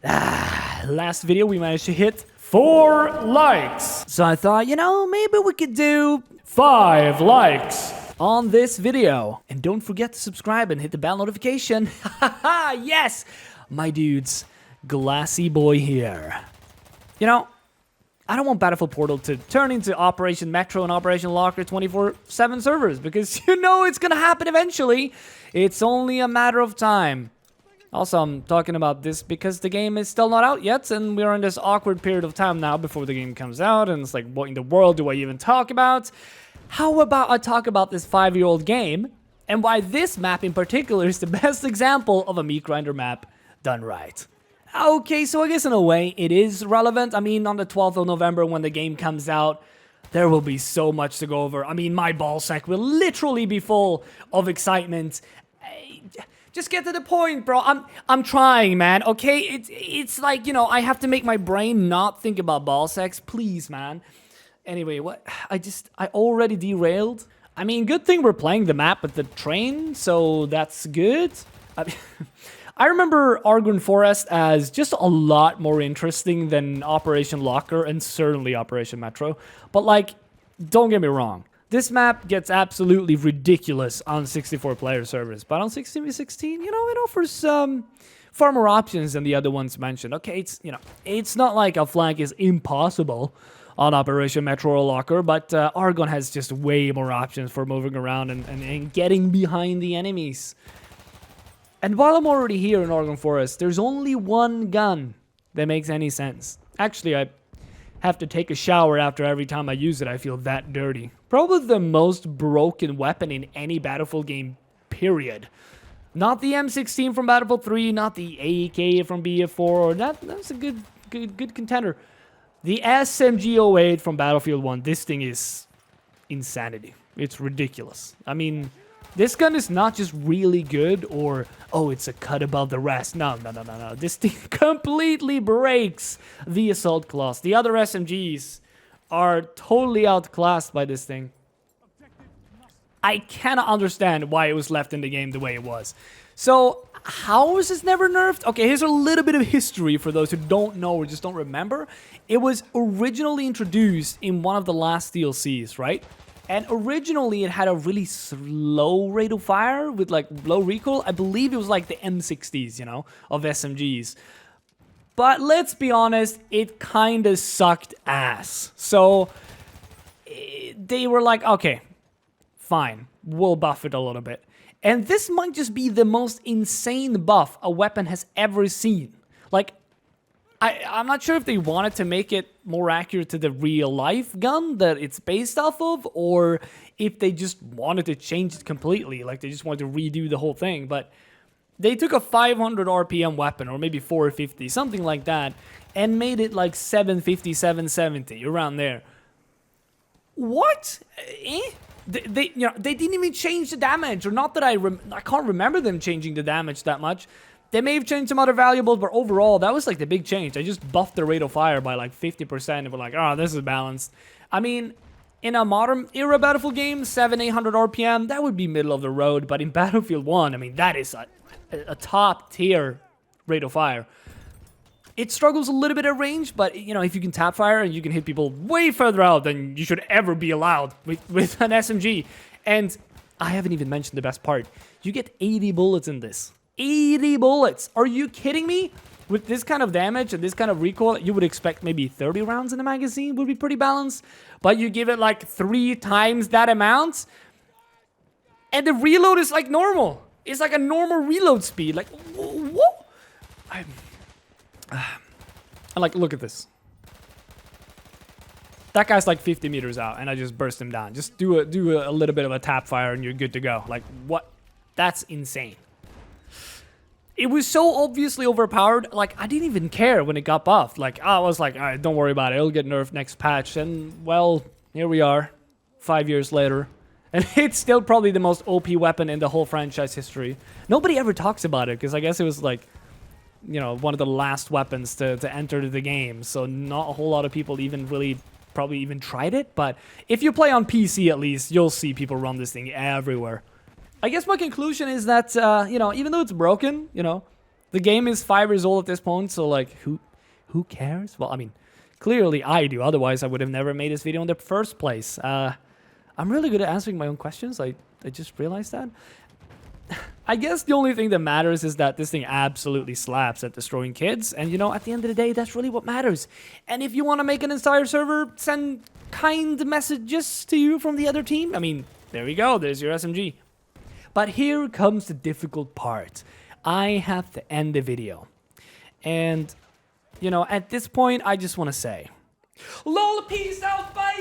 Last video we managed to hit 4 likes. So I thought, maybe we could do 5 likes on this video. And don't forget to subscribe and hit the bell notification. Haha, yes! My dudes, Glassy boy here. I don't want Battlefield Portal to turn into Operation Metro and Operation Locker 24/7 servers, because it's gonna happen eventually. It's only a matter of time. Also, I'm talking about this because the game is still not out yet, and we're in this awkward period of time now before the game comes out, and it's like, what in the world do I even talk about? How about I talk about this 5-year-old game, and why this map in particular is the best example of a meat grinder map done right. Okay, so I guess in a way it is relevant. I mean, on the 12th of November when the game comes out, there will be so much to go over. I mean, my ballsack will literally be full of excitement. Just get to the point, bro. I'm trying, man. Okay, it's like, I have to make my brain not think about ballsacks. Please, man. Anyway, what? I already derailed. I mean, good thing we're playing the map with the train, so that's good. I remember Argonne Forest as just a lot more interesting than Operation Locker and certainly Operation Metro. But don't get me wrong. This map gets absolutely ridiculous on 64-player servers. But on 16v16, it offers far more options than the other ones mentioned. Okay, it's not like a flank is impossible on Operation Metro or Locker, but Argonne has just way more options for moving around and getting behind the enemies. And while I'm already here in Argonne Forest, there's only one gun that makes any sense. Actually, I have to take a shower after every time I use it. I feel that dirty. Probably the most broken weapon in any Battlefield game, period. Not the M16 from Battlefield 3, not the AK from BF4, that's a good contender. The SMG-08 from Battlefield 1, this thing is insanity. It's ridiculous. I mean, this gun is not just really good or, oh, it's a cut above the rest. No. This thing completely breaks the assault class. The other SMGs are totally outclassed by this thing. I cannot understand why it was left in the game the way it was. So, how was this never nerfed? Okay, here's a little bit of history for those who don't know or just don't remember. It was originally introduced in one of the last DLCs, right? And originally, it had a really slow rate of fire with low recoil. I believe it was like the M60s, of SMGs. But let's be honest, it kind of sucked ass. So they were like, okay, fine, we'll buff it a little bit. And this might just be the most insane buff a weapon has ever seen. I'm not sure if they wanted to make it more accurate to the real-life gun that it's based off of, or if they just wanted to change it completely, they just wanted to redo the whole thing. But they took a 500 RPM weapon, or maybe 450, something like that, and made it 750, 770, around there. What? They didn't even change the damage, or not that I can't remember them changing the damage that much. They may have changed some other variables, but overall, that was the big change. I just buffed the rate of fire by 50%, and we're like, oh, this is balanced. I mean, in a modern era Battlefield game, 700-800 RPM, that would be middle of the road, but in Battlefield 1, I mean, that is a top tier rate of fire. It struggles a little bit at range, but, if you can tap fire and you can hit people way further out than you should ever be allowed with an SMG. And I haven't even mentioned the best part. You get 80 bullets in this. 80 bullets. Are you kidding me? With this kind of damage and this kind of recoil, you would expect maybe 30 rounds in the magazine would be pretty balanced. But you give it 3 times that amount, and the reload is normal. It's a normal reload speed. What? Look at this. That guy's 50 meters out, and I just burst him down. Just do a little bit of a tap fire, and you're good to go. What? That's insane. It was so obviously overpowered, I didn't even care when it got buffed. I was like, all right, don't worry about it. It'll get nerfed next patch. And, well, here we are, 5 years later. And it's still probably the most OP weapon in the whole franchise history. Nobody ever talks about it, because I guess it was, one of the last weapons to enter the game. So not a whole lot of people probably even tried it. But if you play on PC, at least, you'll see people run this thing everywhere. I guess my conclusion is that, even though it's broken, The game is 5 years old at this point, so like, who cares? Well, I mean, clearly I do. Otherwise, I would have never made this video in the first place. I'm really good at answering my own questions. I just realized that. I guess the only thing that matters is that this thing absolutely slaps at destroying kids. And, you know, at the end of the day, that's really what matters. And if you want to make an entire server send kind messages to you from the other team, I mean, there we go. There's your SMG. But here comes the difficult part. I have to end the video. And, you know, at this point, I just want to say, LOL, peace out, bye!